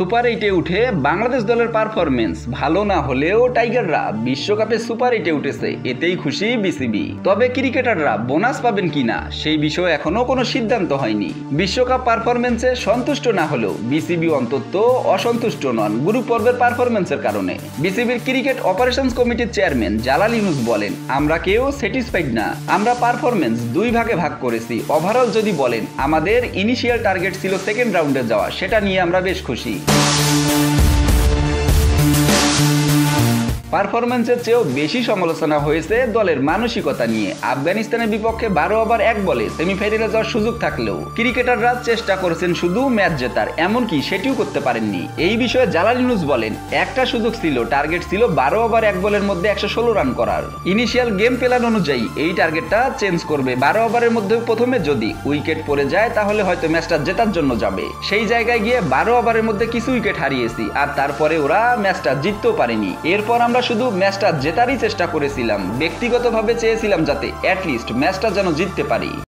Super 8-এ উঠে বাংলাদেশ দলের performance ভালো না হলেও টাইগাররা বিশ্বকাপে সুপার 8-এ উঠেছে, এতেই খুশি বিসিবি। তবে ক্রিকেটাররা বোনাস পাবেন কিনা সেই বিষয়ে এখনো কোনো সিদ্ধান্ত হয়নি। বিশ্বকাপ পারফরমেন্সে সন্তুষ্ট না হলেও বিসিবি অন্তত অসন্তুষ্ট নন গ্রুপ পর্বের পারফরমেন্সের কারণে। বিসিবির ক্রিকেট অপারেশনস কমিটির চেয়ারম্যান জালাল ইউনুস বলেন, আমরা কেউ স্যাটিসফাইড না, আমরা পারফরমেন্স দুই ভাগে ভাগ করেছি। ওভারঅল যদি বলেন, আমাদের ইনিশিয়াল টার্গেট ছিল সেকেন্ড রাউন্ডে যাওয়া, সেটা নিয়ে আমরা বেশ খুশি। পারফরমেন্সের চেয়েও বেশি সমালোচনা হয়েছে দলের মানসিকতা নিয়ে। আফগানিস্তানের বিপক্ষে 12 ওভার 1 বলে সেমিফাইনালে যাওয়ার সুযোগ থাকলেও ক্রিকেটাররা চেষ্টা করেছেন শুধু ম্যাচ জেতার, এমনকি সেটিও করতে পারেননি। এই বিষয়ে জালাল ইউনুস বলেন, একটা সুযোগ ছিল, টার্গেট ছিল 12 ওভার 1 বলের মধ্যে 116 রান করার। ইনিশিয়াল গেম প্ল্যান অনুযায়ী এই টার্গেটটা চেঞ্জ করবে। 12 ওভারের মধ্যে প্রথমে যদি উইকেট পড়ে যায় তাহলে হয়তো ম্যাচটা জেতার জন্য যাবে। সেই জায়গায় গিয়ে 12 ওভারের মধ্যে কিছু উইকেট হারিয়েছি, আর তারপরে ওরা ম্যাচটা জিততেও পারেনি। এরপর আমরা শুধু ম্যাচটা জেতারই চেষ্টা করেছিলাম, ব্যক্তিগতভাবে চেয়েছিলাম যাতে অ্যাটলিস্ট ম্যাচটা যেন জিততে পারি।